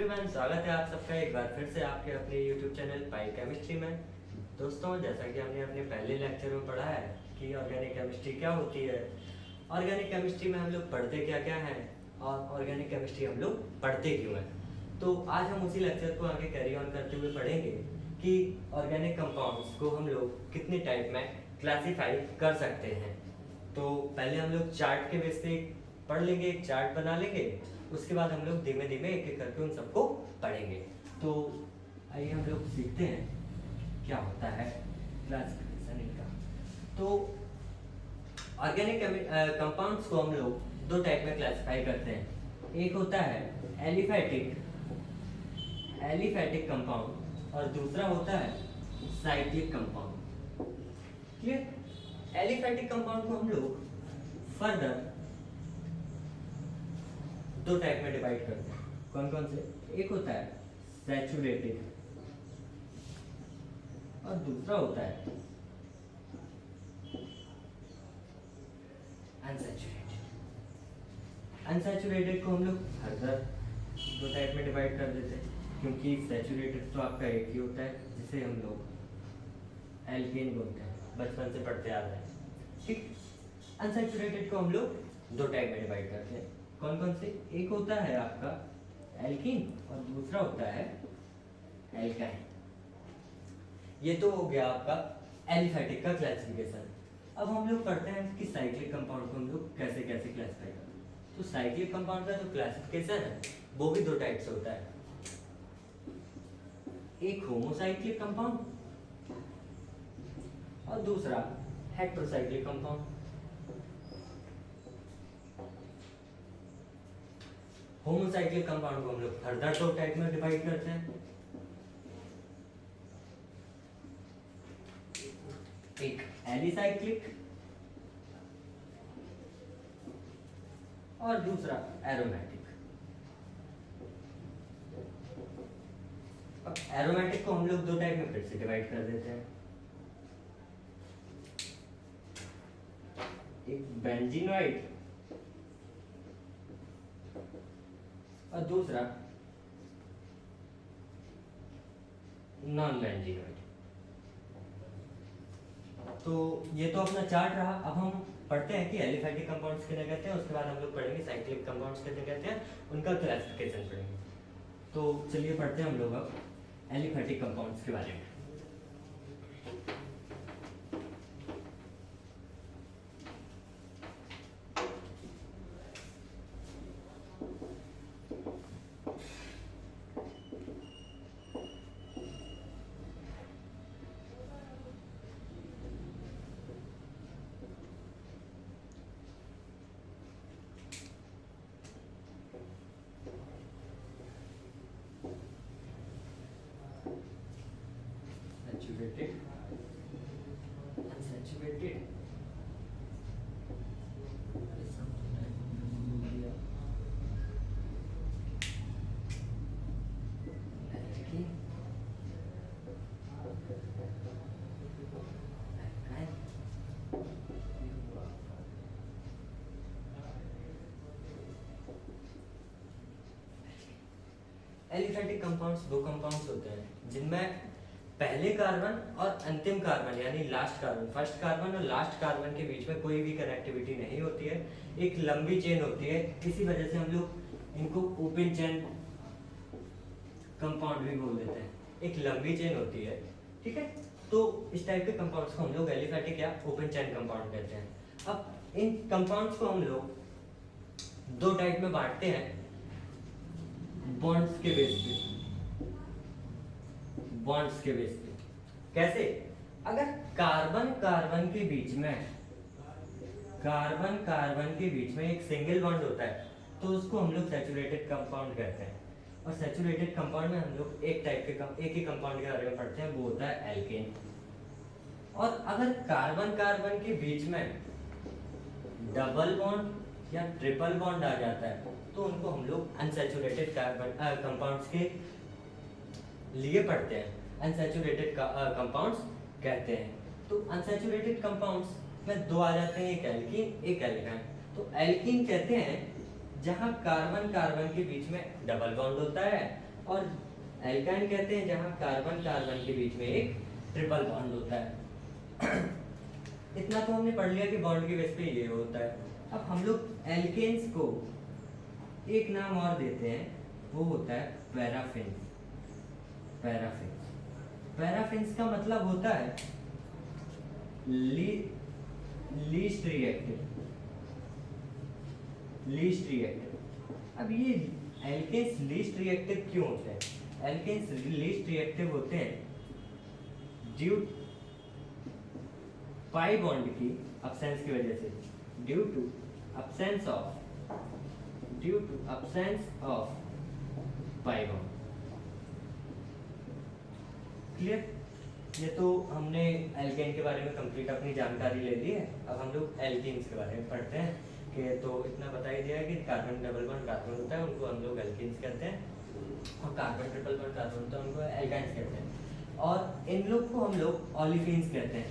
Everyone, स्वागत है आप सबका एक बार फिर से आपके अपने YouTube चैनल बायोकेमिस्ट्री में। दोस्तों, जैसा कि हमने अपने पहले लेक्चर में पढ़ा है कि ऑर्गेनिक केमिस्ट्री क्या होती है, ऑर्गेनिक केमिस्ट्री में हम लोग पढ़ते क्या क्या हैं और ऑर्गेनिक केमिस्ट्री हम लोग पढ़ते क्यों हैं। तो आज हम उसी लेक्चर को आगे कैरी ऑन करते हुए पढ़ेंगे कि ऑर्गेनिक कंपाउंड्स को हम लोग कितने टाइप में क्लासीफाई कर सकते हैं। तो पहले हम लोग चार्ट के बेस पे पढ़ लेंगे, एक चार्ट बना लेंगे, उसके बाद हम लोग धीमे धीमे एक एक करके उन सबको पढ़ेंगे। तो आइए हम लोग सीखते हैं क्या होता है क्लासिफिकेशन इनका। तो ऑर्गेनिक कंपाउंड्स को हम लोग दो टाइप में क्लासिफाई करते हैं। एक होता है एलिफैटिक कंपाउंड और दूसरा होता है cyclic compound. Clear? Aliphatic compound को हम लोग फर्दर दो टाइप में डिवाइड करते हैं। कौन कौन से? एक होता है सैचुरेटेड और दूसरा होता है अनसैचुरेटेड। अनसैचुरेटेड को हम लोग फर्दर दो टाइप में डिवाइड कर देते हैं, क्योंकि सैचुरेटेड तो आपका एक ही होता है जिसे हम लोग एल्केन बोलते हैं, बचपन से पढ़ते आ रहे हैं। ठीक। अनसैचुरेटेड को हम लोग दो टाइप में डिवाइड करते हैं। कौन कौन से? एक होता है आपका एल्कीन और दूसरा होता है एल्काइन। ये तो हो गया आपका एलिफैटिक का क्लासिफिकेशन। अब हम लोग पढ़ते हैं कि साइक्लिक कंपाउंड को हम लोग कैसे कैसे क्लासिफाई करते हैं। तो साइक्लिक कंपाउंड का जो क्लासिफिकेशन है वो भी दो टाइप से होता है। एक होमोसाइक्लिक कंपाउंड और दूसरा हेटेरोसाइक्लिक कंपाउंड। होमोसाइक्लिक कंपाउंड को हम लोग फर्दर दो टाइप में डिवाइड करते हैं। एक एलिसाइक्लिक और दूसरा एरोमेटिक। अब एरोमेटिक को हम लोग दो टाइप में फिर से डिवाइड कर देते हैं। एक बेंजीनोइड और दूसरा नॉन बेंजीनोइड। तो ये तो अपना चार्ट रहा। अब हम पढ़ते हैं कि एलिफैटिक कंपाउंड्स किन्हें कहते हैं, उसके बाद हम लोग पढ़ेंगे साइक्लिक कंपाउंड्स किन्हें कहते हैं, उनका क्लासिफिकेशन पढ़ेंगे। तो चलिए पढ़ते हैं हम लोग अब एलिफैटिक कंपाउंड्स के बारे में। Saturated, unsaturated, एलिफैटिक कंपाउंड्स वो कंपाउंड्स होते हैं जिनमें पहले कार्बन और अंतिम कार्बन यानी लास्ट कार्बन, फर्स्ट कार्बन और लास्ट कार्बन के बीच में कोई भी कनेक्टिविटी नहीं होती है। एक लंबी चेन होती है, इसी वजह से हम लोग इनको ओपन चेन कंपाउंड भी बोल देते हैं। एक लंबी चेन होती है, ठीक है। तो इस टाइप के कंपाउंड्स को हम लोग एलिफैटिक या ओपन चेन कंपाउंड कहते हैं। अब इन कंपाउंड्स को हम लोग दो टाइप में बांटते हैं बॉन्ड्स के बेस पे। बॉन्ड्स के बेस पे कैसे? अगर कार्बन कार्बन के बीच में एक सिंगल बॉन्ड होता है तो उसको हम लोग सैचुरेटेड कंपाउंड कहते हैं। और सैचुरेटेड कंपाउंड में हम लोग एक ही कंपाउंड के बारे में पढ़ते हैं, वो होता है एल्केन। और अगर कार्बन कार्बन के बीच में डबल बॉन्ड या ट्रिपल बॉन्ड आ जाता है तो उनको हम लोग अनसैचुरेटेड कार्बन कंपाउंड्स के लिए पढ़ते हैं, अनसैचुरेटेड कंपाउंड्स कहते हैं। तो अनसैचुरेटेड कंपाउंड्स में दो आ जाते हैं, एक एल्कीन एक एल्काइन। तो एल्कीन कहते हैं जहाँ कार्बन कार्बन के बीच में डबल बॉन्ड होता है, और एल्काइन कहते हैं जहाँ कार्बन कार्बन के बीच में एक ट्रिपल बॉन्ड होता है। इतना तो हमने पढ़ लिया कि बॉन्ड के बेस पे ये होता है। अब हम लोग एल्केन्स को एक नाम और देते हैं, वो होता है पैराफिन्स। पैराफिन्स, पैराफिन्स का मतलब होता है लीस्ट रिएक्टिव। Least reactive. अब ये एल्केन्स लीस्ट रिएक्टिव क्यों होते हैं? एल्केन्स लीस्ट रिएक्टिव होते हैं ड्यू पाई बॉन्ड की अब्सेंस की वजह से, due to absence of pi bond. Clear? ये तो हमने एल्केन के बारे में कंप्लीट अपनी जानकारी ले ली है। अब हम लोग एल्कीन्स के बारे में पढ़ते हैं कि तो इतना बता ही दिया है कि कार्बन डबल बॉन्ड कार्बन होता है, उनको हम लोग एल्कीन्स कहते हैं, और कार्बन ट्रिपल बॉन्ड कार्बन होता है, उनको एल्काइंस कहते हैं। और इन लोग को हम लोग ओलिफिन्स कहते हैं।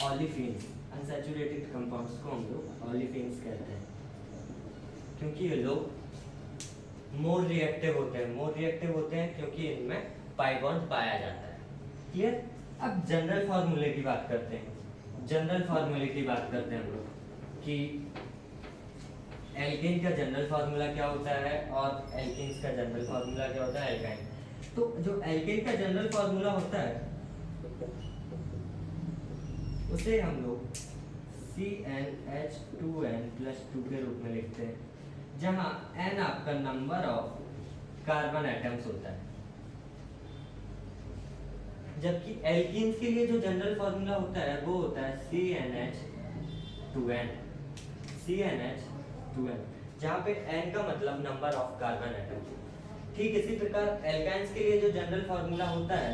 ओलिफिन्स, अनसैचुरेटेड कंपाउंड्स को हम लोग ओलिफिन्स कहते हैं, क्योंकि ये लोग मोर रिएक्टिव होते हैं क्योंकि इनमें पाई बॉन्ड पाया जाता है। क्लियर? अब जनरल फार्मूले की बात करते हैं। हम लोग कि एल्केन का जनरल फार्मूला क्या होता है और एल्केन्स का जनरल फार्मूला क्या होता है, एल्काइन। तो जो एल्केन का जनरल फार्मूला होता है उसे हम लोग CnH2n+2 के रूप में लिखते हैं, जहां n आपका नंबर ऑफ कार्बन एटम्स होता है। जबकि एल्कीन्स के लिए जो जनरल फार्मूला होता है वो होता है CnH2n, जहाँ पे n का मतलब नंबर ऑफ कार्बन एटम। ठीक इसी प्रकार एल्काइंस के लिए जो जनरल फार्मूला होता है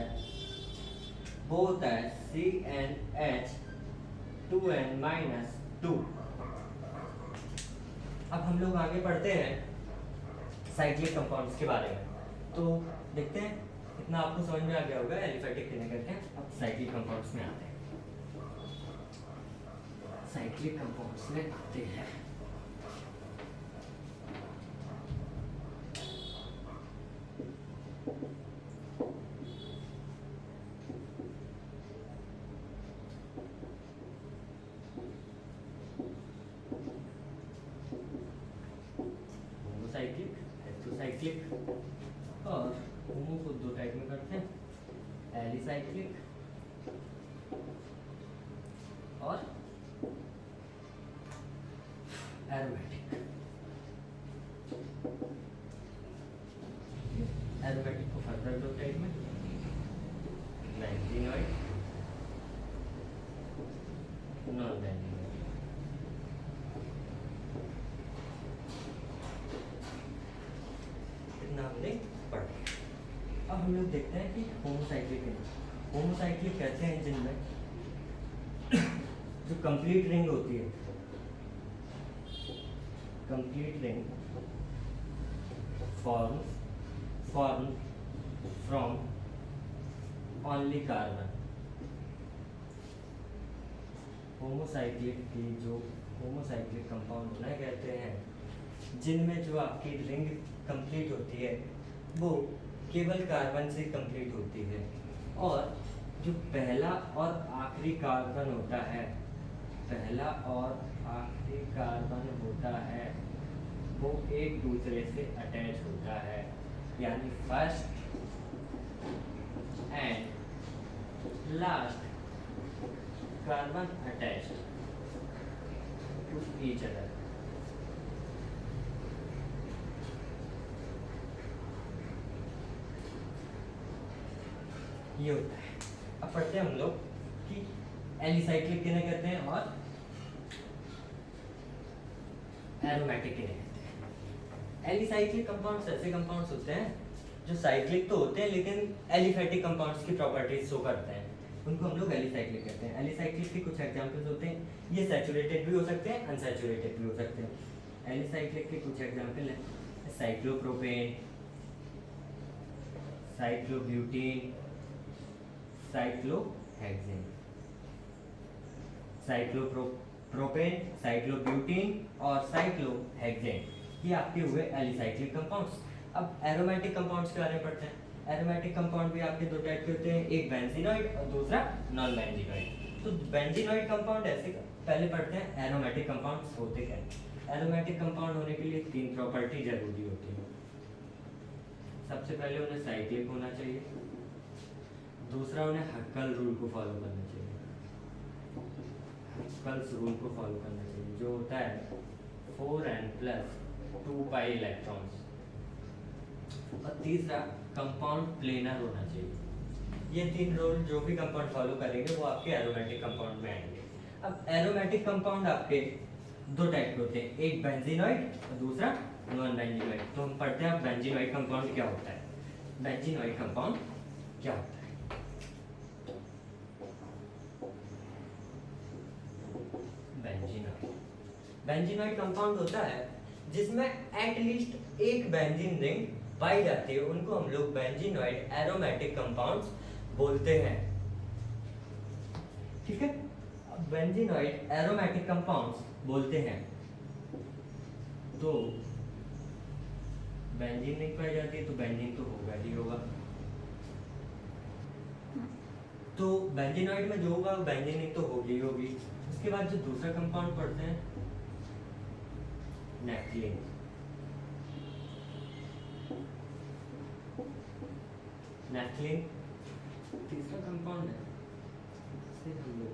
वो होता है CnH2n-2। अब हम लोग आगे पढ़ते हैं साइक्लिक कंपाउंड्स के बारे में। तो देखते हैं, इतना आपको समझ में आ गया होगा एलिफेटिक किन्हें कहते हैं। अब साइक्लिक कंपाउंड्स में आते हैं। होमोसाइक्लिक, हेटेरोसाइक्लिक, और होमो को दो टाइप में करते हैं, एलिसाइक्लिक और एरोमेटिक। एरोमेटिक को फर्दर दो टाइप में, बेंजीनॉइड, नॉन बेंजीनॉइड। इतना हमने पढ़ लिया। अब हम लोग देखते हैं कि होमोसाइक्लिक कहते हैं जिनमें जो कंप्लीट रिंग होती है, complete ring form from only carbon. Homocyclic की जो होमोसाइक्लिक कंपाउंड उन्हें कहते हैं जिनमें जो आपकी रिंग कंप्लीट होती है वो केवल कार्बन से कंप्लीट होती है, और जो पहला और आखिरी कार्बन होता है, वो एक दूसरे से अटैच होता है, यानी first and last carbon attached to each other. ये होता है। अब पढ़ते हैं हम लोग कि एलिसाइक्लिक किन्हें कहते हैं और एरोमेटिक किन्हें कहते हैं। एलिसाइक्लिक कंपाउंड्स ऐसे कंपाउंड्स होते हैं जो साइक्लिक तो होते हैं लेकिन एलिफेटिक कंपाउंड्स की प्रॉपर्टीज शो करते हैं, उनको हम लोग एलिसाइक्लिक कहते हैं। एलिसाइक्लिक के कुछ एग्जांपल्स होते हैं, ये सैचुरेटेड भी हो सकते हैं, अनसैचुरेटेड भी हो सकते हैं। एलिसाइक्लिक के कुछ एग्जांपल हैं cyclopropane, cyclobutane, cyclohexane. Cyclopropane, cyclobutane और साइक्लोहेक्सेन, ये आपके हुए एलिसाइक्लिक कंपाउंड्स। अब एरोमेटिक कंपाउंड्स के बारे में पढ़ते हैं। एरोमेटिक कंपाउंड भी आपके दो टाइप के होते हैं, एक बेंजीनॉइड और दूसरा नॉन बेंजीनॉइड। तो बेंजीनॉइड कंपाउंड ऐसे पहले पढ़ते हैं एरोमेटिक कंपाउंड्स होते क्या हैं। एरोमेटिक कंपाउंड होने के लिए तीन प्रॉपर्टी जरूरी होती है। सबसे पहले उन्हें साइक्लिक होना चाहिए, दूसरा उन्हें हक्कल रूल को फॉलो करना चाहिए, हक्कल्स रूल को फॉलो करना चाहिए जो होता है 4n+2 इलेक्ट्रॉन्स, और तीसरा कंपाउंड प्लेनर होना चाहिए। ये तीन रूल जो भी कंपाउंड फॉलो करेंगे वो आपके एरोमेटिक कंपाउंड में आएंगे। अब एरोमेटिक कंपाउंड आपके दो टाइप के होते हैं, एक बेंजीनॉइड और दूसरा नॉन बेंजीनॉइड। तो हम पढ़ते हैं अब बेंजीनॉइड कंपाउंड क्या होता है। बेंजीनॉइड कंपाउंड क्या होता है? बेंजीनॉइड कंपाउंड होता है जिसमें एटलीस्ट एक बेंजीन रिंग पाई जाती है, उनको हम लोग बेंजीनॉइड एरोमेटिक कंपाउंड्स बोलते हैं। ठीक है, बेंजीनॉइड एरोमेटिक कंपाउंड्स बोलते हैं। तो बेंजीन रिंग पाई जाती है तो बेंजीन तो होगा ही होगा। तो बेंजीनॉइड में जो होगा बेंजीन रिंग तो होगी ही होगी। उसके बाद जो दूसरा कंपाउंड पढ़ते हैं नेफ्थलीन। नेफ्थलीन तीसरा कंपाउंड है, इससे हम लोग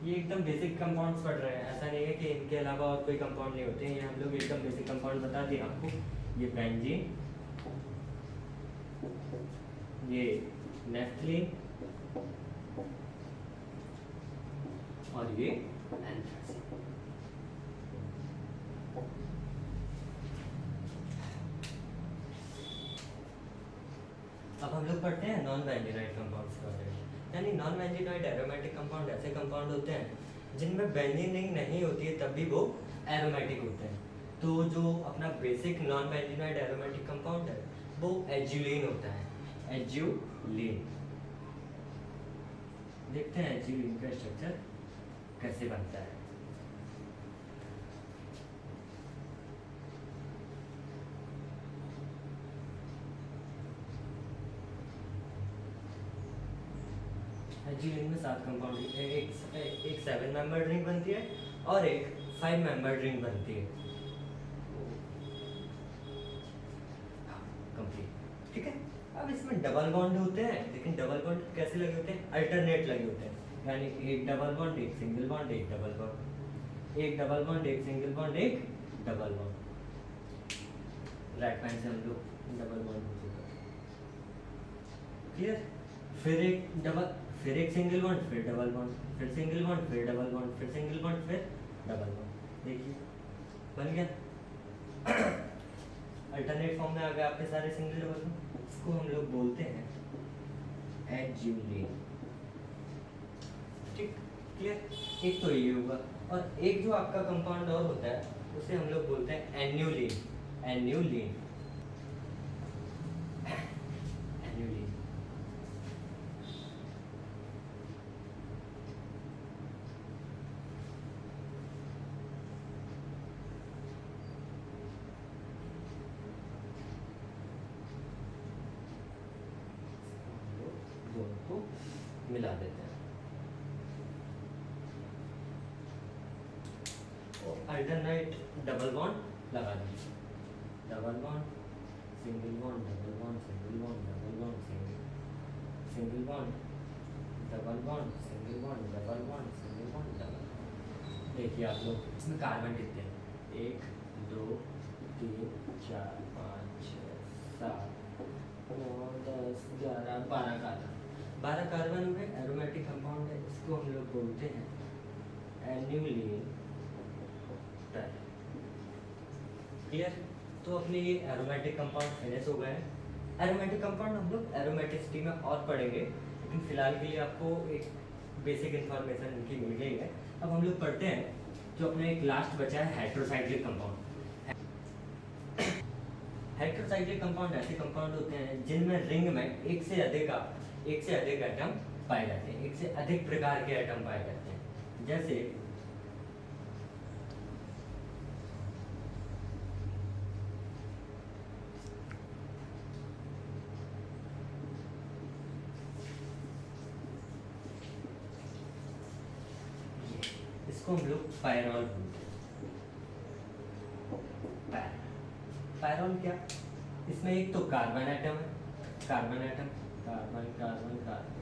ये एकदम बेसिक कंपाउंड्स पढ़ रहे हैं, ऐसा नहीं है कि इनके अलावा और कोई कंपाउंड नहीं होते हैं। ये हम लोग एकदम बेसिक कंपाउंड बता दिए आपको। ये बेंजीन, ये नेफ्थलीन और ये एंथ्रासीन। अब हम लोग पढ़ते हैं नॉन बेंजीनॉइड कंपाउंड्स के बारे में। यानी नॉन बेंजीनॉइड एरोमेटिक कंपाउंड ऐसे कंपाउंड होते हैं जिनमें बेंजीन रिंग नहीं होती है तब भी वो एरोमेटिक होते हैं। तो जो अपना basic non benzenoid aromatic compound है वो एज्यूलीन होता है। एज्यूलीन, देखते हैं एज्यूलीन का स्ट्रक्चर कैसे बनता है। एज्यूलीन में 7 कंपाउंड, एक 7 मेंबर रिंग बनती है और एक 5 मेंबर रिंग बनती है। कंप्लीट, ठीक है। अब इसमें डबल बॉन्ड होते हैं, लेकिन डबल बॉन्ड कैसे लगे होते हैं? अल्टरनेट लगे होते हैं, यानी एक डबल बॉन्ड, एक सिंगल बॉन्ड, एक डबल बॉन्ड, एक डबल बॉन्ड, एक सिंगल बॉन्ड, एक डबल बॉन्ड। राइट पैन से हम लोग डबल बॉन्ड हो चुका है, क्लियर। फिर एक डबल, फिर एक सिंगल बॉन्ड, फिर डबल बॉन्ड, फिर सिंगल बॉन्ड, फिर डबल बॉन्ड, फिर सिंगल बॉन्ड, फिर डबल बॉन्ड। देखिए बन गया। अल्टरनेट फॉर्म में आ गए आपके सारे सिंगल डबल बॉन्ड। इसको हम लोग बोलते हैं एज्यूलीन। ठीक, क्लियर। एक तो ये होगा, और एक जो आपका कंपाउंड और होता है उसे हम लोग बोलते हैं एन्यूलीन। एन्यूलीन, एन्यूलीन। दोनों को मिला देते हैं। अल्टरनेट डबल बॉन्ड लगा दीजिए, double bond, single bond, double bond, single bond, double bond, single bond, double bond, single bond, double bond, single bond, double bond. देखिए आप लोग इसमें कार्बन कितने हैं? 1 2 3 4 5 6 7 9 10 11 12 कार्बन। 12 कार्बन हुए, एरोमेटिक कंपाउंड है, इसको हम लोग बोलते हैं एन्यूलीन। क्लियर। तो अपने ये एरोमेटिक कंपाउंड फिनिश हो गए हैं। एरोमेटिक कंपाउंड हम लोग एरोमेटिसिटी में और पढ़ेंगे, लेकिन फिलहाल के लिए आपको एक बेसिक इंफॉर्मेशन इनकी मिल गई है। अब हम लोग पढ़ते हैं जो अपने एक लास्ट बचा है हेटेरोसाइक्लिक कंपाउंड। हेटेरोसाइक्लिक कंपाउंड ऐसे कंपाउंड होते हैं जिनमें रिंग में एक से अधिक एटम पाए जाते हैं, एक से अधिक प्रकार के एटम पाए जाते हैं। जैसे इसको हम लोग पायरॉल बोलते हैं। पायरॉल क्या, इसमें एक तो कार्बन एटम है, carbon atom, carbon carbon carbon,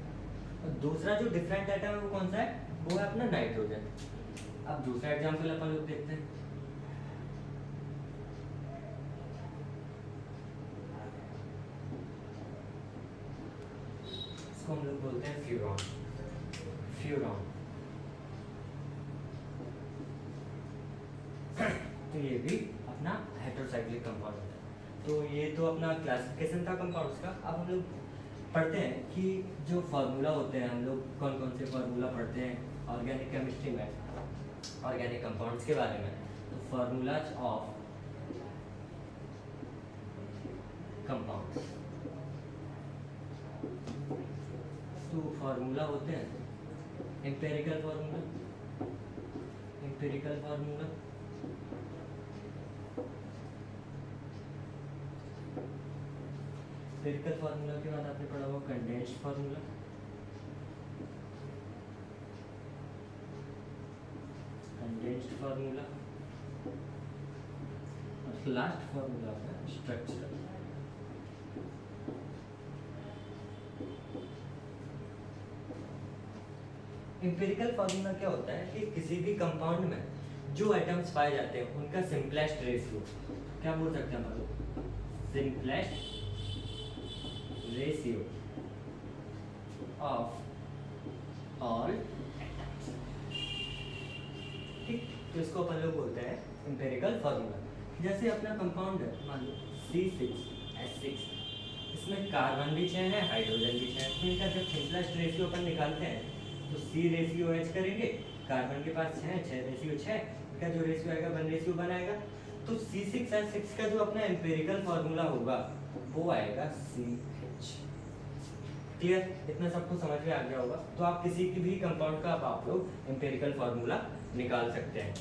और दूसरा जो डिफरेंट एटम है वो कौन सा है, वो है अपना नाइट्रोजन। अब दूसरा एग्जांपल अपन लोग देखते हैं। इसको हम लोग बोलते हैं फ्यूरॉन। फ्यूरॉन तो ये भी अपना हेटेरोसाइक्लिक कंपाउंड होता है। तो ये तो अपना क्लासिफिकेशन था कंपाउंड्स का। अब हम लोग पढ़ते हैं कि जो फार्मूला होते हैं, हम लोग कौन कौन से फार्मूला पढ़ते हैं ऑर्गेनिक केमिस्ट्री में, ऑर्गेनिक कंपाउंड्स के बारे में। तो फार्मूलाज ऑफ कंपाउंड्स, तो फार्मूला होते हैं empirical formula, empirical formula, empirical formula के बाद आपने पढ़ा हुआ कंडेंस्ड फार्मूला, कंडेंस्ड फार्मूला, और लास्ट फार्मूला है स्ट्रक्चरल। एम्पिरिकल फार्मूला क्या होता है कि किसी भी कंपाउंड में जो एटम्स पाए जाते हैं उनका सिंपलेस्ट रेशियो, क्या बोल सकते हैं हम लोग, simplest ratio of all atoms. ठीक, तो इसको अपन लोग बोलते हैं एम्पिरिकल फार्मूला। जैसे अपना कंपाउंड है, मान लो C6H6, इसमें कार्बन भी 6 है, हाइड्रोजन भी 6 है। तो इनका जब सिंपलेस्ट रेशियो अपन निकालते हैं तो C रेशियो H करेंगे, कार्बन के पास 6 है, 6 रेशियो 6, इसका जो रेशियो आएगा 1 रेशियो बनाएगा। तो C6H6 का जो अपना एम्पिरिकल फार्मूला होगा वो आएगा CH। क्लियर, इतना सबको समझ में आ गया होगा। तो आप किसी की भी कंपाउंड का आप लोग एम्पिरिकल फार्मूला निकाल सकते हैं।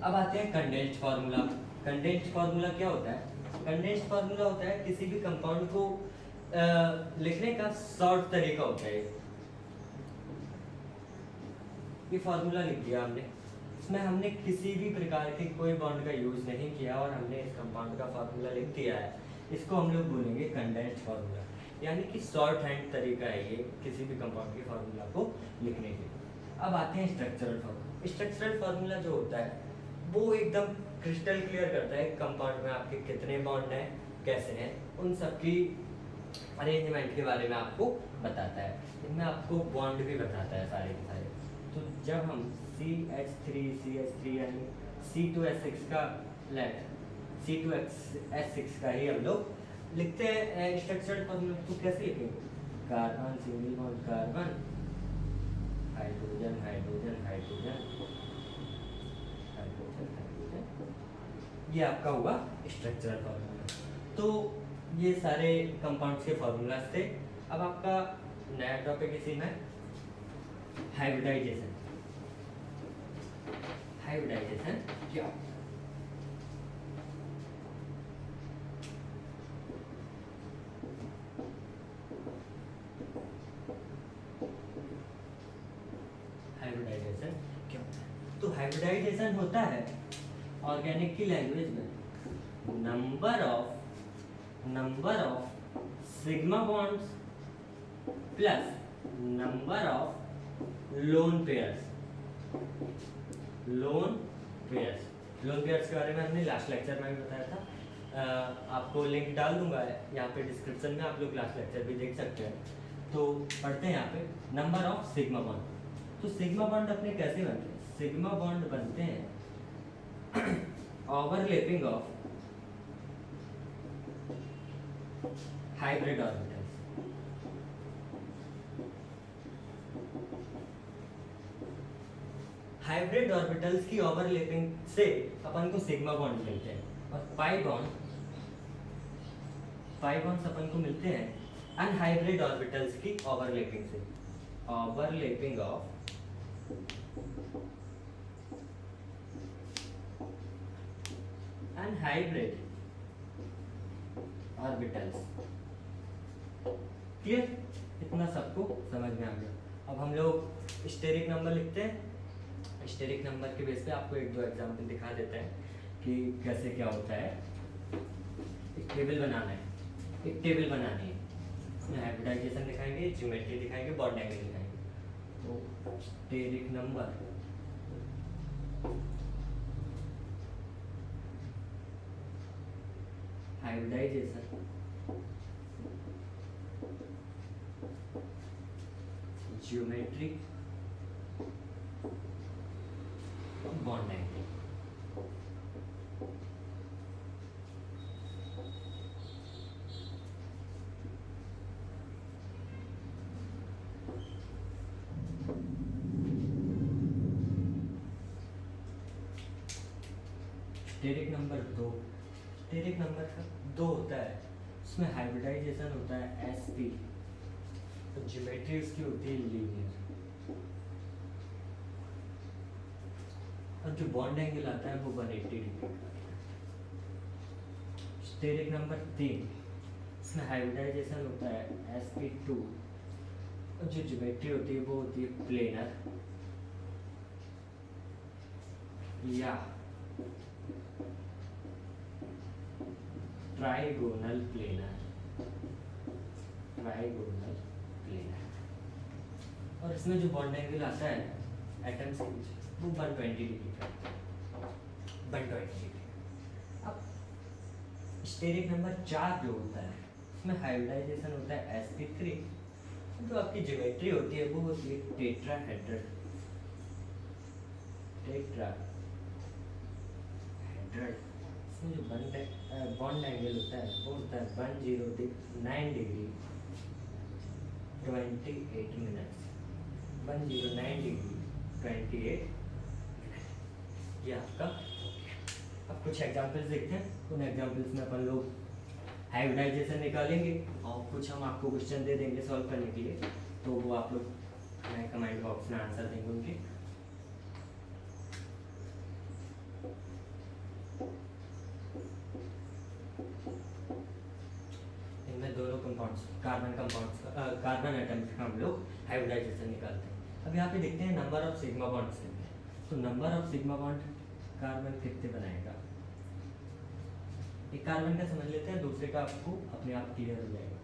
अब आते हैं कंडेंस्ड फार्मूला। कंडेंस्ड फार्मूला क्या होता है, कंडेंस्ड फार्मूला होता है किसी भी कंपाउंड को लिखने का शॉर्ट तरीका होता है। ये फार्मूला लिख दिया हमने, इसमें हमने किसी भी प्रकार के कोई बॉन्ड का यूज नहीं किया और हमने इस कंपाउंड का फार्मूला लिख दिया है। इसको हम लोग बोलेंगे कंडेंस्ड फार्मूला, यानी कि शॉर्ट हैंड तरीका है ये किसी भी कंपाउंड के फार्मूला को लिखने के। अब आते हैं स्ट्रक्चरल फार्मूला। स्ट्रक्चरल फार्मूला जो होता है वो एकदम क्रिस्टल क्लियर करता है कंपाउंड में आपके कितने बॉन्ड हैं, कैसे हैं, उन सब की अरेंजमेंट के बारे में आपको बताता है। इनमें आपको बॉन्ड भी बताता है सारे के सारे। तो जब हम CH3 यानी C2H6 का C2H6 का ही हम लोग लिखते हैं स्ट्रक्चरल फार्मूला। तो कैसे लिखेंगे, carbon single bond carbon, hydrogen hydrogen hydrogen hydrogen hydrogen, ये आपका हुआ स्ट्रक्चरल फार्मूला। तो ये सारे कंपाउंड्स के फार्मूलाज थे। अब आपका नया टॉपिक इसी में हाइब्रिडाइजेशन। हाइब्रिडाइजेशन क्या, हाइब्रिडाइजेशन क्या होता है, तो हाइब्रिडाइजेशन होता है ऑर्गेनिक की लैंग्वेज में number of sigma bonds plus number of lone pairs. Lone pairs के बारे में हमने लास्ट लेक्चर में भी बताया था। आपको लिंक डाल दूंगा यहाँ पे डिस्क्रिप्शन में, आप लोग लास्ट लेक्चर भी देख सकते हैं। तो पढ़ते हैं यहाँ पे नंबर ऑफ सिग्मा बॉन्ड। तो सिग्मा बॉन्ड अपने कैसे बनते हैं, सिग्मा बॉन्ड बनते हैं overlapping of hybrid orbitals. Hybrid orbitals की ओवरलैपिंग से अपन को सिग्मा बॉन्ड मिलते हैं, और पाई बॉन्ड्स अपन को मिलते हैं अनहाइब्रिड ऑर्बिटल्स की ओवरलैपिंग से। Overlapping of and hybrid orbitals. Clear? इतना सबको समझ में आ गया। अब हम लोग स्टेरिक नंबर लिखते हैं। स्टेरिक नंबर के बेस पे आपको एक दो एग्जांपल दिखा देते हैं कि कैसे क्या होता है। एक टेबल बनाना है, एक टेबल बनानी है, उसमें हाइब्रिडाइजेशन दिखाएंगे, ज्योमेट्री दिखाएंगे, बॉन्ड एंगल दिखाएंगे। तो steric number hybridisation geometry bond angle. Steric number दो, स्टेरिक नंबर का दो होता है, उसमें हाइब्रिडाइजेशन होता है एसपी, तो ज्योमेट्री उसकी होती है लीनियर, और जो बॉन्ड एंगल आता है वो 180 डिग्री का। स्टेरिक नंबर 3, इसमें हाइब्रिडाइजेशन होता है sp2, और जो ज्योमेट्री होती है वो होती है प्लेनर या ट्राइगोनल प्लेनर, ट्राइगोनल प्लेनर। और इसमें जो बॉन्ड एंगल आता है एटम्स के बीच वो 120 डिग्री का, 120 डिग्री। अब स्टेरिक नंबर 4 जो होता है उसमें हाइब्रिडाइजेशन होता है sp3, जो आपकी ज्योमेट्री होती है वो होती है टेट्राहेड्रल, टेट्राहेड्रल। इसमें जो बॉन्ड एंगल होता है वो होता है 109 डिग्री 28 मिनट्स, 109 डिग्री 28 मिनट। ये आपका। अब कुछ एग्जांपल्स देखते हैं, उन एग्जांपल्स में अपन लोग हाइब्रिडाइजेशन निकालेंगे और कुछ हम आपको क्वेश्चन दे देंगे सॉल्व करने के लिए, तो वो आप लोग कमेंट बॉक्स में आंसर देंगे उनके। इनमें दोनों compounds, carbon compounds, carbon atoms का हम लोग हाइब्रिडाइजेशन निकालते हैं। अब यहाँ पे देखते हैं नंबर ऑफ सिग्मा बॉन्ड्स कितने हैं। तो number of sigma bond carbon कितने बनाएगा, एक कार्बन का समझ लेते हैं, दूसरे का आपको अपने आप क्लियर हो जाएगा।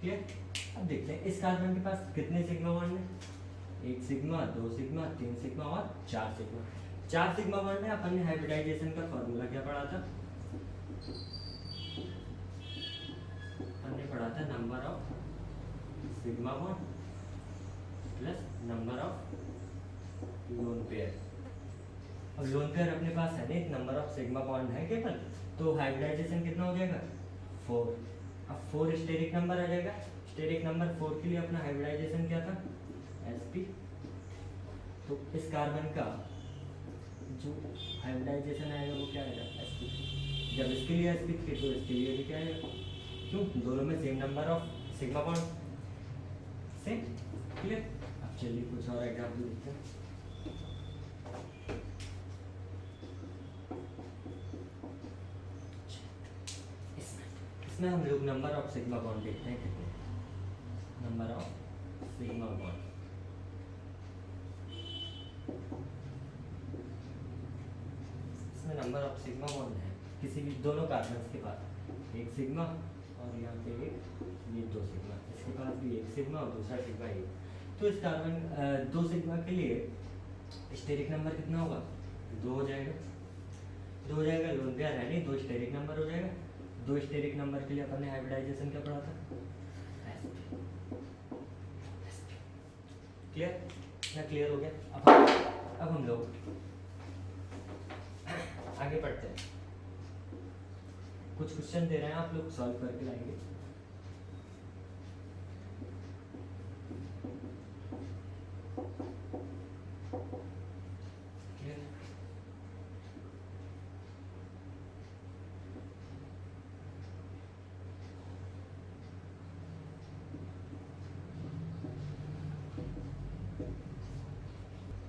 क्लियर? अब देखते हैं इस कार्बन के पास कितने सिग्मा बॉन्ड है, 1 सिग्मा, 2 सिग्मा, 3 सिग्मा और 4 सिग्मा। 4 सिग्मा बॉन्ड है। अपन ने हाइब्रिडाइजेशन का फॉर्मूला क्या पढ़ा था, अपन ने पढ़ा था number of sigma bond plus number of lone pair. अब लोन पेयर अपने पास है नहीं, नंबर ऑफ सिग्मा बॉन्ड है केवल, तो हाइब्रिडाइजेशन कितना हो जाएगा 4। अब 4 स्टेरिक नंबर आ जाएगा। स्टेरिक नंबर 4 के लिए अपना हाइब्रिडाइजेशन क्या था sp, तो इस कार्बन का जो हाइब्रिडाइजेशन आएगा वो क्या आएगा sp3। जब इसके लिए sp3 तो इसके लिए भी क्या आएगा, क्यों, दोनों में same number of sigma bond same. Clear? अब चलिए कुछ और एग्जांपल देखते हैं। इसमें हम लोग नंबर ऑफ सिग्मा बॉन्ड देखते हैं कितने, नंबर ऑफ सिग्मा बॉन्ड। इसमें नंबर ऑफ सिग्मा बॉन्ड है किसी भी दोनों कार्बन्स के पास, 1 सिग्मा और यहाँ पे ये 2 सिग्मा, इसके पास भी 1 सिग्मा और दूसरा सिग्मा 1। तो इस कार्बन 2 सिग्मा के लिए स्टेरिक नंबर कितना होगा, 2 हो जाएगा, 2 हो जाएगा। लोन पेयर है नहीं, 2 स्टेरिक नंबर हो जाएगा। 2 स्टेरिक नंबर के लिए अपन ने हाइब्रिडाइजेशन क्या पढ़ा था, क्लियर? क्या क्लियर हो गया? अब हम लोग आगे बढ़ते हैं। कुछ क्वेश्चन दे रहे हैं, आप लोग सॉल्व करके लाएंगे।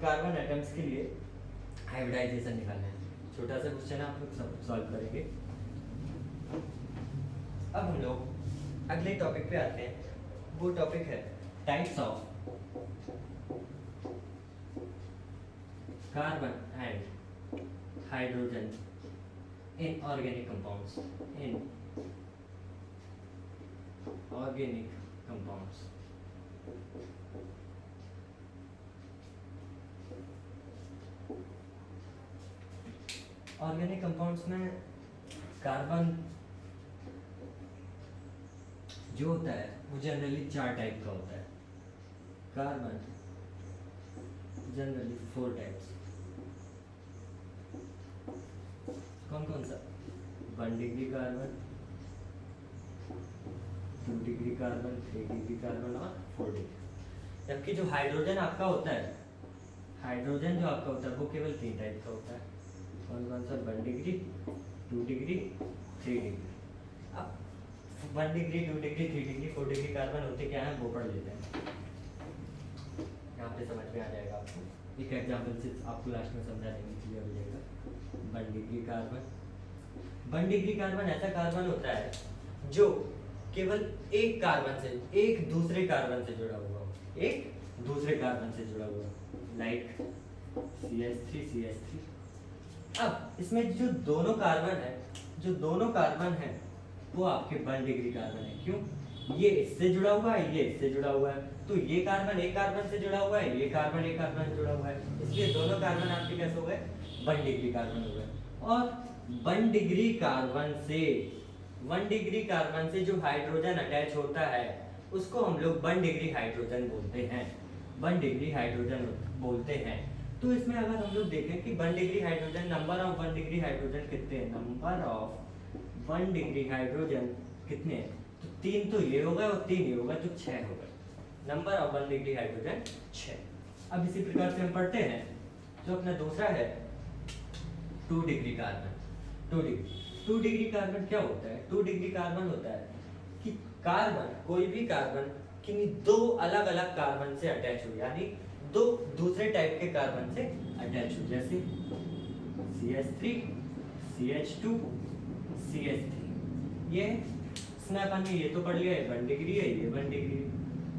कार्बन एटम्स के लिए हाइब्रिडाइजेशन निकालना है। छोटा सा क्वेश्चन है, आप लोग सब सॉल्व करेंगे। अब हम लोग अगले टॉपिक पे आते हैं। वो टॉपिक है types of carbon and hydrogen in organic compounds. In organic compounds. Organic compounds में कार्बन जो होता है वो जनरली 4 टाइप का होता है। Carbon generally 4 types. कौन कौन सा? 1 degree carbon, 2 degree carbon, 3 degree carbon और 4 डिग्री। जबकि जो हाइड्रोजन आपका होता है, हाइड्रोजन जो आपका होता है वो केवल 3 टाइप का होता है। कौन कौन सा? 1 डिग्री, 2 डिग्री, 3 डिग्री। अब 1 degree, 2 degree, 3 degree, 4 degree carbon होते क्या है वो पढ़ लेते हैं। यहाँ पे समझ में आ जाएगा आपको। एक एग्जाम्पल से आपको लास्ट में समझा देंगे, क्लियर हो जाएगा। 1 डिग्री कार्बन। 1 डिग्री कार्बन ऐसा कार्बन होता है जो केवल एक कार्बन से, एक दूसरे कार्बन से जुड़ा हुआ हो, एक दूसरे कार्बन से जुड़ा हुआ, लाइक CH3 CH3। अब इसमें जो दोनों कार्बन है वो आपके 1 डिग्री कार्बन है। क्यों? ये इससे जुड़ा हुआ है, ये इससे जुड़ा हुआ है, तो ये कार्बन एक कार्बन से जुड़ा हुआ है, ये कार्बन एक कार्बन से जुड़ा हुआ है, इसलिए दोनों कार्बन आपके कैसे हो गए? 1 डिग्री कार्बन हो गए। और 1 डिग्री कार्बन से जो हाइड्रोजन अटैच होता है उसको हम लोग 1 डिग्री हाइड्रोजन बोलते हैं। 1 डिग्री हाइड्रोजन बोलते हैं। तो इसमें अगर हम लोग देखें कि 1 degree hydrogen, number of 1 degree hydrogen कितने हैं? नंबर ऑफ 1 डिग्री हाइड्रोजन कितने हैं? तो 3 तो ये होगा और 3 ये होगा, तो 6 होगा। Number of 1 degree hydrogen 6। अब इसी प्रकार से हम पढ़ते हैं जो अपना दूसरा है 2 डिग्री कार्बन। 2 डिग्री कार्बन क्या होता है? 2 डिग्री कार्बन होता है कि कार्बन, कोई भी कार्बन किन्हीं 2 अलग अलग कार्बन से अटैच हो, यानी 2 दूसरे टाइप के कार्बन से अटैच हो। जैसे CH3 CH2 CH3। ये इसमें अपन ने ये तो पढ़ लिया है, 1 डिग्री है, ये 1 डिग्री है।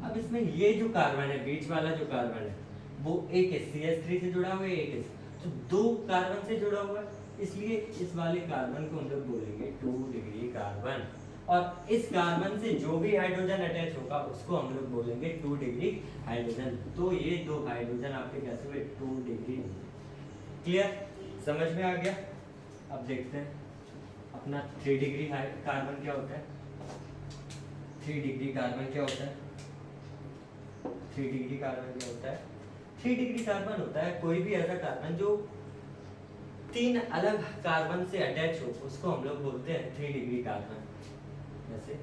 अब इसमें ये जो कार्बन है, बीच वाला जो कार्बन है, वो एक CH3 से जुड़ा हुआ है, एक तो 2 कार्बन से जुड़ा हुआ है, इसलिए इस वाले कार्बन को हम लोग बोलेंगे 2 डिग्री कार्बन। और इस कार्बन से जो भी हाइड्रोजन अटैच होगा उसको हम लोग बोलेंगे 2 डिग्री हाइड्रोजन। तो ये 2 हाइड्रोजन आपके कैसे हुए? 2 डिग्री। क्लियर? समझ में आ गया? अब देखते हैं अपना 3 डिग्री कार्बन क्या होता है। 3 डिग्री कार्बन क्या होता है? 3 डिग्री कार्बन क्या होता है? 3 डिग्री कार्बन होता है कोई भी ऐसा कार्बन जो 3 अलग कार्बन से अटैच हो, उसको हम लोग बोलते हैं 3 डिग्री कार्बन। जैसे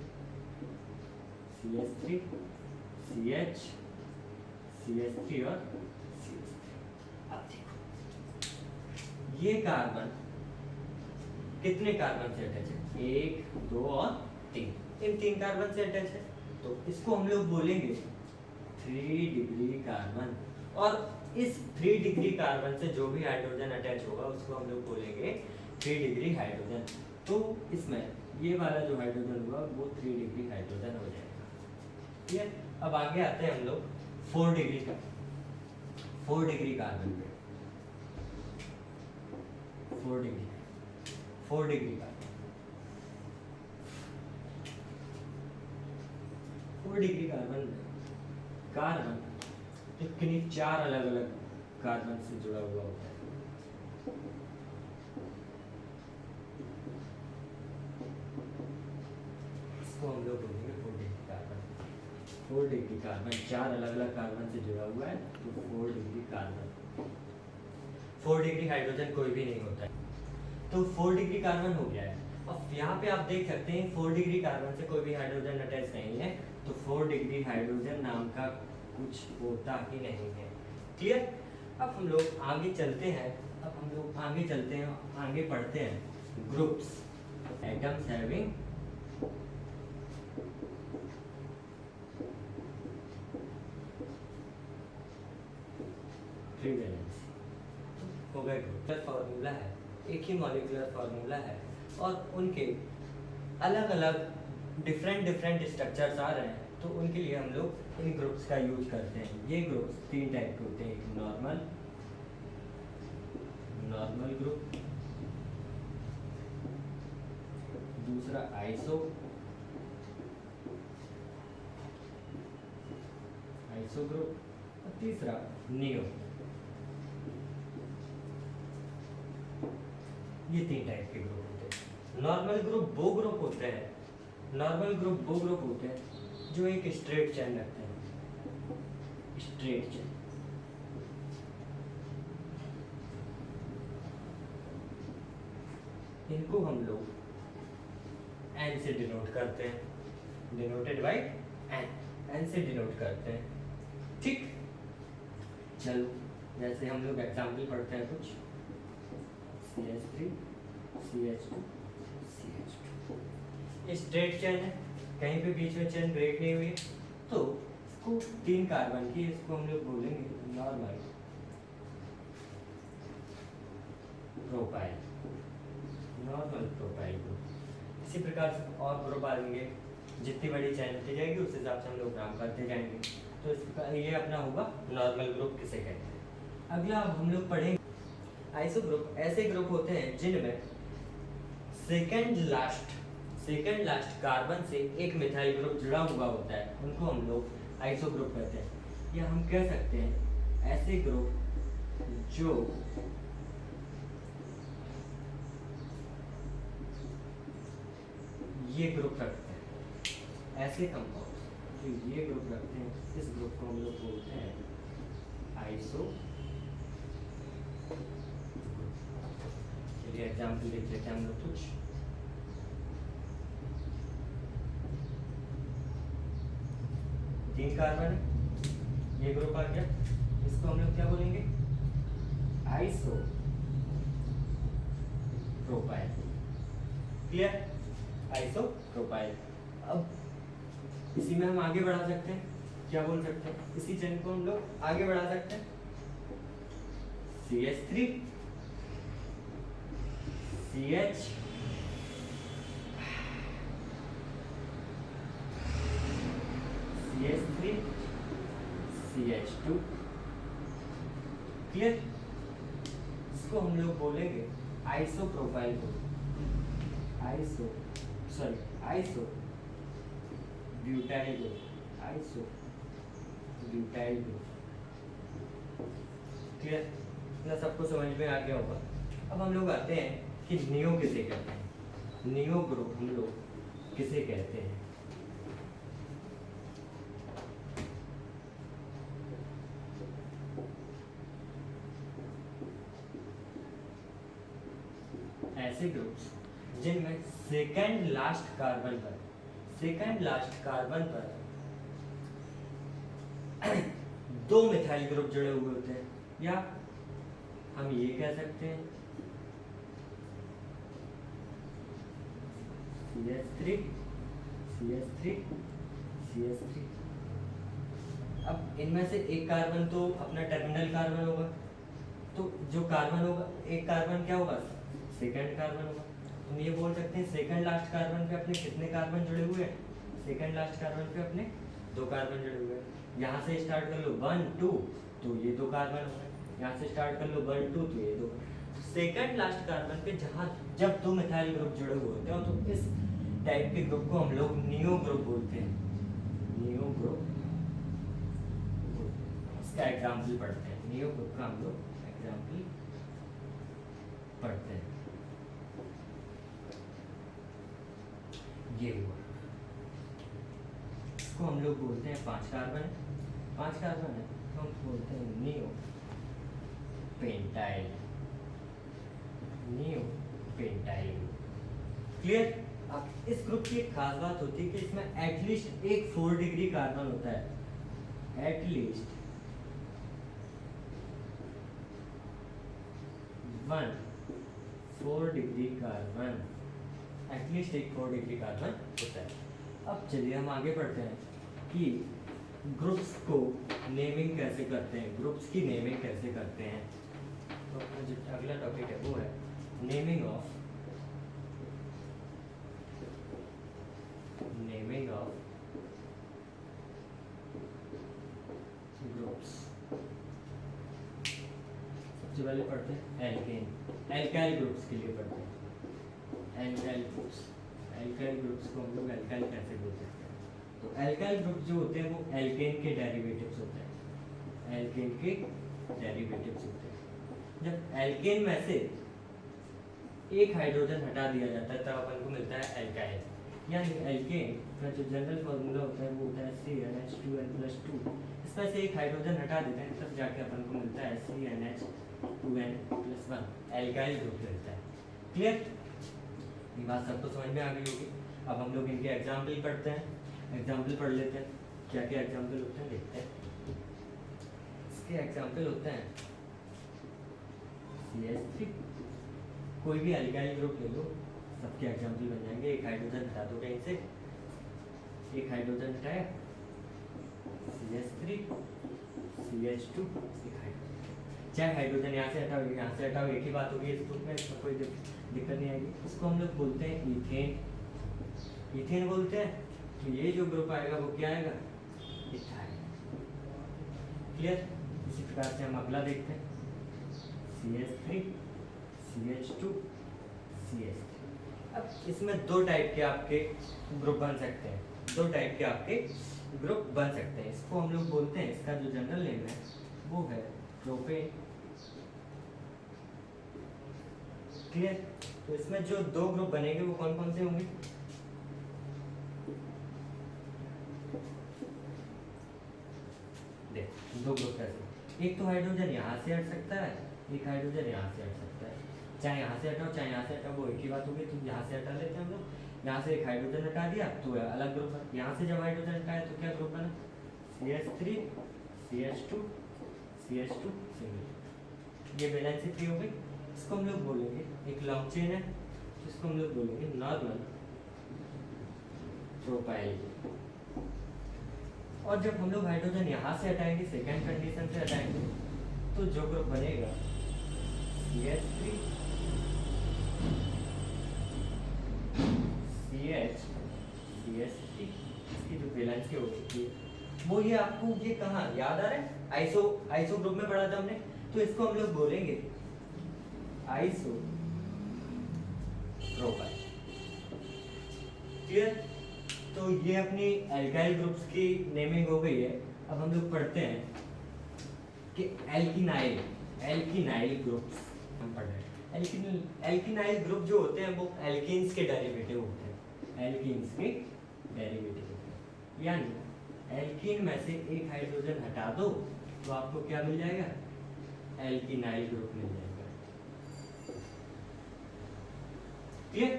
CH3 CH CH3 और CH3। अब देखो ये कार्बन कितने कार्बन से अटैच है? 1 2 और 3। इन 3 कार्बन से अटैच है, तो इसको हम लोग बोलेंगे 3 डिग्री कार्बन। और इस 3 डिग्री कार्बन से जो भी हाइड्रोजन अटैच होगा उसको हम लोग बोलेंगे 3 डिग्री हाइड्रोजन। तो इसमें ये वाला जो हाइड्रोजन हुआ वो 3 डिग्री हाइड्रोजन हो जाएगा। ठीक है? अब आगे आते हैं हम लोग 4 डिग्री का, 4 डिग्री कार्बन पे। 4 डिग्री कार्बन, 4 डिग्री कार्बन किन्हीं 4 अलग अलग कार्बन से जुड़ा हुआ होता है। इसको हम लोग बोलेंगे 4 डिग्री कार्बन। 4 डिग्री कार्बन 4 अलग अलग कार्बन से जुड़ा हुआ है, तो 4 डिग्री कार्बन। 4 डिग्री हाइड्रोजन कोई भी नहीं होता है, तो 4 डिग्री कार्बन हो गया है। अब यहाँ पे आप देख सकते हैं 4 डिग्री कार्बन से कोई भी हाइड्रोजन अटैच नहीं है, तो 4 डिग्री हाइड्रोजन नाम का कुछ होता ही नहीं है। क्लियर? अब हम लोग आगे चलते हैं, आगे पढ़ते हैं groups. Atoms having free valence. गए ग्रुप फार्मूला है, एक ही मॉलिक्यूलर फार्मूला है और उनके अलग अलग डिफरेंट स्ट्रक्चर्स आ रहे हैं, तो उनके लिए हम लोग इन ग्रुप्स का यूज करते हैं। ये ग्रुप्स 3 टाइप के होते हैं, एक नॉर्मल ग्रुप, दूसरा आइसो ग्रुप और तीसरा नियो। ये 3 टाइप के ग्रुप होते हैं। नॉर्मल ग्रुप वो ग्रुप होते हैं जो एक स्ट्रेट चेन रखते हैं, स्ट्रेट चेन। इनको हम लोग एन से डिनोट करते हैं, डिनोटेड बाय एन से डिनोट करते हैं। ठीक, चलो जैसे हम लोग एग्जाम्पल पढ़ते हैं कुछ, CH3 CH2 CH2। ये स्ट्रेट चेन है, कहीं पे बीच में चेन ब्रेक नहीं हुई, तो इसको 3 कार्बन की, इसको हम लोग बोलेंगे नॉर्मल प्रोपाइल ग्रुप। इसी प्रकार से और ग्रुप आ जाएंगे, जितनी बड़ी चेन होती जाएगी उस हिसाब से हम लोग काम करते जाएंगे। तो इसका ये अपना होगा नॉर्मल ग्रुप किसे कहते हैं। अगला अब हम लोग पढ़ेंगे आइसो ग्रुप। ऐसे ग्रुप होते हैं जिनमें सेकंड लास्ट कार्बन से एक मिथाइल ग्रुप जुड़ा हुआ होता है, उनको हम लोग आइसो ग्रुप कहते हैं। या हम कह सकते हैं ऐसे ग्रुप जो ये ग्रुप रखते हैं, ऐसे कंपाउंड जो ये ग्रुप रखते हैं, इस ग्रुप को हम लोग बोलते हैं आइसो। चलिए एग्जाम्पल देख लेते हैं हम लोग कुछ। तीन कार्बन है, ये ग्रुप आ गया, इसको हम लोग क्या बोलेंगे, iso propyl. Clear, iso propyl. अब इसी में हम आगे बढ़ा सकते हैं, क्या बोल सकते हैं, इसी चेन को हम लोग आगे बढ़ा सकते हैं, CH3 CH CH3 CH2। Clear, इसको हम लोग बोलेंगे iso propyl group, iso butyl group, iso butyl group. Clear, इतना सबको समझ में आ गया होगा। अब हम लोग आते हैं कि नियो किसे कहते हैं। नियो ग्रुप हम लोग किसे कहते हैं। ऐसे ग्रुप्स जिनमें सेकंड लास्ट कार्बन पर दो मिथाइल ग्रुप जुड़े हुए होते हैं, या हम ये कह सकते हैं CH3 CH3 CH3। अब इनमें से एक कार्बन तो अपना टर्मिनल कार्बन होगा, तो जो कार्बन होगा, एक कार्बन क्या होगा, सेकंड कार्बन होगा। हम ये बोल सकते हैं सेकंड लास्ट कार्बन पे अपने कितने कार्बन जुड़े हुए हैं, सेकंड लास्ट कार्बन पे अपने 2 कार्बन जुड़े हुए हैं। यहाँ से स्टार्ट कर लो 1 2, तो ये 2 कार्बन हो गए। यहाँ से स्टार्ट कर लो 1 2, तो ये 2। सेकंड लास्ट कार्बन पे जहाँ जब 2 मिथाइल ग्रुप जुड़े हुए होते हैं, तो इस टाइप के ग्रुप को हम लोग नियो ग्रुप बोलते हैं, नियो ग्रुप। इसका एग्जाम्पल पढ़ते हैं, नियो ग्रुप का हम लोग एग्जाम्पल पढ़ते हैं। ये हुआ, इसको हम लोग बोलते हैं 5 कार्बन है, 5 कार्बन है तो हम बोलते हैं neo pentyl, neo pentyl. Clear. अब इस ग्रुप की एक खास बात होती है कि इसमें एटलीस्ट एक 4 डिग्री कार्बन होता है, एटलीस्ट 1 4 डिग्री कार्बन, एटलीस्ट एक 4 डिग्री कार्बन होता है। अब चलिए हम आगे बढ़ते हैं कि ग्रुप्स को नेमिंग कैसे करते हैं, ग्रुप्स की नेमिंग कैसे करते हैं। तो अपना जो अगला टॉपिक है वो है नेमिंग ऑफ ग्रुप्स। सबसे पहले पढ़ते हैं एल्केन एल्काइल ग्रुप्स के लिए पढ़ते हैं एल्काइल ग्रुप्स। एल्काइल ग्रुप्स को हम लोग एल्काइल कैसे बोल सकते हैं? तो एल्काइल ग्रुप जो होते हैं वो एल्केन के डेरिवेटिव्स होते हैं। एल्केन के डेरिवेटिव्स होते हैं। जब एल्केन में से एक हाइड्रोजन हटा दिया जाता है तब अपन को मिलता है एल्काइल। यानी एल्केन का जो जनरल फॉर्मूला होता है वो होता है CnH2n+2। इसमें से एक हाइड्रोजन हटा देते हैं तब जाके अपन को मिलता है CnH2n+1 एल्काइल ग्रुप मिलता है। क्लियर? ये बात सबको समझ में आ गई होगी। अब हम लोग इनके एग्जाम्पल पढ़ते हैं। एग्जाम्पल पढ़ लेते हैं। क्या क्या एग्जाम्पल होते हैं देखते हैं। इसके एग्जाम्पल होते हैं CH3। कोई भी एल्काइल ग्रुप ले लो, सबके एग्जाम्पल बन जाएंगे। एक हाइड्रोजन हटा दो कहीं से, एक हाइड्रोजन हटाया CH3 CH2 एक हाइड्रोजन। चाहे हाइड्रोजन यहाँ से हटाओ यहाँ से हटाओ एक ही बात होगी इस ग्रुप में, इसमें कोई दिक्कत नहीं आएगी। इसको हम लोग बोलते हैं इथेन। इथेन बोलते हैं। तो ये जो ग्रुप आएगा वो क्या आएगा? इथाइल। क्लियर? इसी प्रकार से हम अगला देखते हैं CH3 CH2 CH3। अब इसमें दो टाइप के आपके ग्रुप बन सकते हैं। दो टाइप के आपके ग्रुप बन सकते हैं। इसको हम लोग बोलते हैं, इसका जो जनरल नेम है वो है प्रोपेन। क्लियर? तो इसमें जो दो ग्रुप बनेंगे वो कौन कौन से होंगे? देख, दो ग्रुप कैसे? एक तो हाइड्रोजन यहाँ से हट सकता है, एक हाइड्रोजन यहाँ से हट सकता है। चाहे यहाँ से हटाओ चाहे यहाँ से हटाओ वो एक ही बात होगी। तो यहाँ से हटा लेते हैं हम लोग। यहाँ से एक हाइड्रोजन हटा दिया तो अलग ग्रुप है। यहाँ से जब हाइड्रोजन हटाया तो क्या ग्रुप बना? CH3 CH2 CH2 single. ये वैलेंसी फ्री हो गई। इसको हम लोग बोलेंगे, एक लॉन्ग चेन है तो इसको हम लोग बोलेंगे नॉर्मल प्रोपाइल। और जब हम लोग हाइड्रोजन यहाँ से हटाएंगे, सेकेंड कंडीशन से हटाएंगे, तो जो ग्रुप बनेगा CH3 CH CH3। इसकी जो वैलेंसी हो चुकी है वो ये आपको ये कहाँ याद आ रहा है? आइसो ग्रुप में पढ़ा था हमने। तो इसको हम लोग बोलेंगे आइसो प्रोपाइल। क्लियर? तो ये अपनी एल्काइल ग्रुप्स की नेमिंग हो गई है। अब हम लोग पढ़ते हैं कि एल्किनाइल ग्रुप्स हम पढ़ रहे हैं। एल्किनाइल ग्रुप जो होते हैं वो एल्कीन्स के डेरिवेटिव होते हैं। एल्कीन्स के डेरिवेटिव होते हैं। यानी एल्कीन में से एक हाइड्रोजन हटा दो तो आपको क्या मिल जाएगा? एल्किनाइल ग्रुप मिल जाएगा। क्लियर?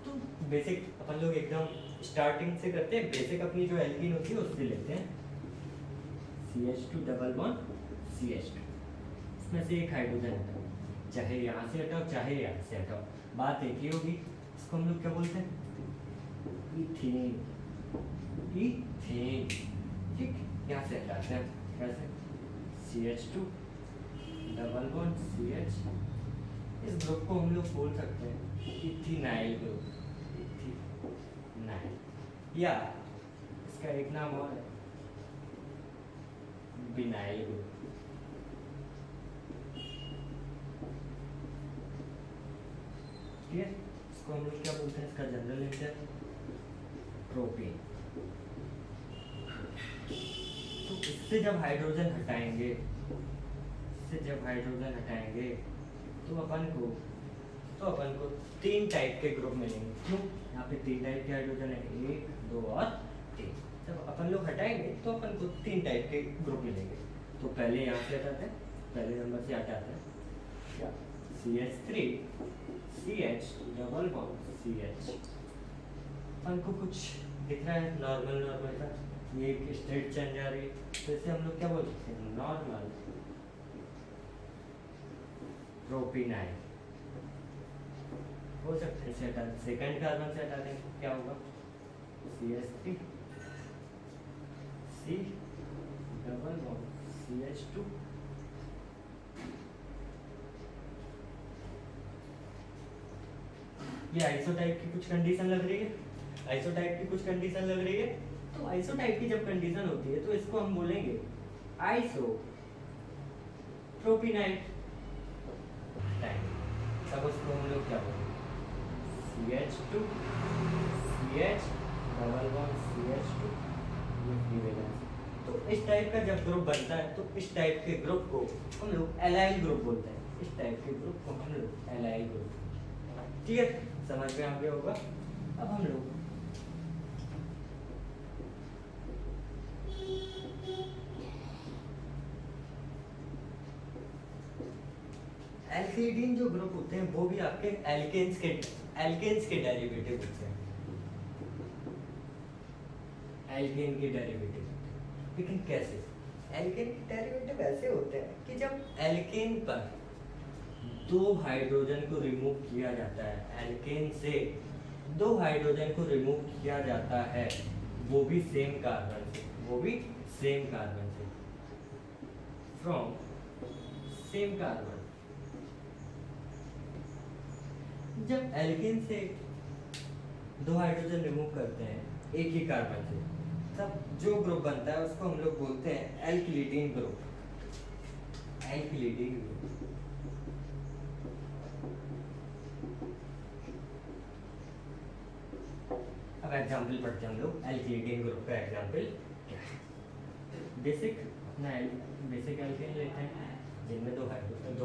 तो बेसिक अपन लोग एकदम स्टार्टिंग से करते हैं। बेसिक अपनी जो एल्कीन होती है उससे लेते हैं CH2 डबल बॉन्ड CH2। इसमें से एक हाइड्रोजन हटाओ, चाहे यहाँ से हटाओ चाहे यहाँ से हटाओ, बात एक ही होगी। इसको हम लोग क्या बोलते हैं? इथेन। इथेन। ठीक, यहाँ से हटाते हैं कैसे? CH2 double bond CH। इस ग्रुप को हम लोग बोल सकते हैं इथिनाइल ग्रुप। इथिनाइल, या इसका एक नाम और है विनाइल ग्रुप। क्लियर? इसको हम लोग क्या बोलते हैं? इसका जनरल नेम क्या है? प्रोपेन। तो इससे जब हाइड्रोजन हटाएंगे, तो अपन को तीन टाइप के ग्रुप मिलेंगे। क्यों? यहाँ पे तीन टाइप के हाइड्रोजन है, 1 2 और 3। जब अपन लोग हटाएंगे तो अपन को तीन टाइप के ग्रुप मिलेंगे। तो पहले यहाँ से हटाते हैं, पहले नंबर से हटाते हैं क्या? CH3 CH double bond CH। अपन को कुछ दिख रहा है नॉर्मल का, ये एक स्ट्रेट चेन जा रही है, तो इसे हम लोग क्या बोल सकते हैं? नॉर्मल प्रोपिनाइल हो सकता है। इसे हटा सेकंड कार्बन से हटा देंगे, क्या होगा? CH3 C double bond CH2 ये आइसोटाइप की कुछ कंडीशन लग रही है, आइसोटाइप की कुछ कंडीशन लग रही है। तो आइसोटाइप की जब कंडीशन होती है तो इसको हम बोलेंगे आइसो प्रोपिनाइट टाइप। तब उसको हम लोग क्या बोलेंगे CH2 CH double bond CH2 ये फ्री वैलेंस। तो इस टाइप का जब ग्रुप बनता है तो इस टाइप के ग्रुप को हम लोग एलाइल ग्रुप बोलते हैं। इस टाइप के ग्रुप को हम लोग एलाइल ग्रुप, ठीक है, समझ में आ गया होगा। अब हम लोग एल्केडीन जो ग्रुप होते हैं वो भी आपके एल्केन्स के डेरिवेटिव होते हैं, एल्केन के डेरिवेटिव। लेकिन कैसे? एल्केन के डेरिवेटिव ऐसे होते हैं कि जब एल्केन पर 2 हाइड्रोजन को रिमूव किया जाता है, एल्केन से 2 हाइड्रोजन को रिमूव किया जाता है, वो भी सेम कार्बन से, वो भी सेम कार्बन से, फ्रॉम सेम कार्बन। जब एल्केन से 2 हाइड्रोजन रिमूव करते हैं एक ही कार्बन से, तब जो ग्रुप बनता है उसको हम लोग बोलते हैं एल्किलिडीन ग्रुप, एल्किलिडीन ग्रुप। अब एग्जाम्पल पढ़ते हैं हम लोग एल्किलिडीन ग्रुप का एग्जाम्पल क्या है। बेसिक अपना बेसिक एल्केन लेते हैं जिनमें 2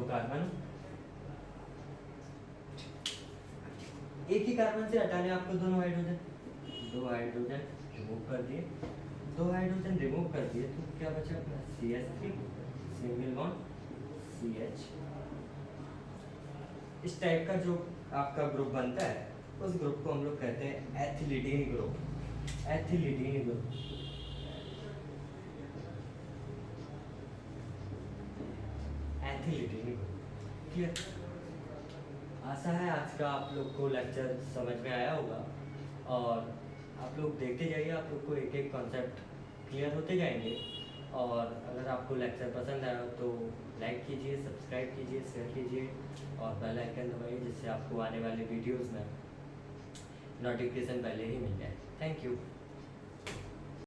कार्बन, एक ही कार्बन से हटाने आपको दोनों हाइड्रोजन, 2 हाइड्रोजन रिमूव कर दिए, 2 हाइड्रोजन रिमूव कर दिए तो क्या बचा अपना CH3 सिंगल बॉन्ड CH। इस टाइप का जो आपका ग्रुप बनता है उस ग्रुप को हम लोग कहते हैं ethylidene group, ethylidene group. Ethylidene group, clear? आशा है आज का आप लोग को लेक्चर समझ में आया होगा और आप लोग देखते जाइए, आप लोग को एक एक कॉन्सेप्ट क्लियर होते जाएंगे। और अगर आपको लेक्चर पसंद आया तो लाइक कीजिए, सब्सक्राइब कीजिए, शेयर कीजिए और बेल आइकन दबाइए जिससे आपको आने वाले वीडियोस में नोटिफिकेशन पहले ही मिल जाए। Thank you.